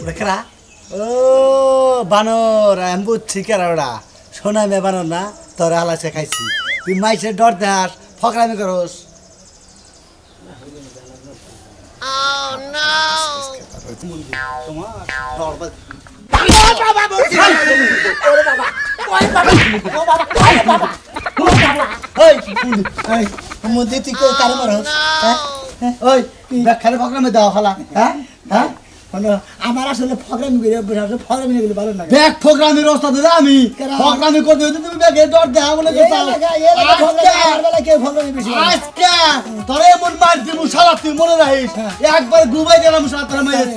দেখরা ও বানর আমি বুঝছি কেরা শোনা মে বানর না তোর আলা শেখাইছি তুই মাইসের ডর দেখাস ফকরামি করস আমার আসলে ফকরামি করে ফকরামি গেলে ভালো লাগে দেখ ফকরামির রাস্তা দিলে আমি ফকরামি করতে হইতে তুমি ব্যাগে ডর দেখা বলে আজকে তোর এমন মার দিব শালা তুই মনে রাখিস একবার ঘুমাই গেলাম শালা তোর মাইর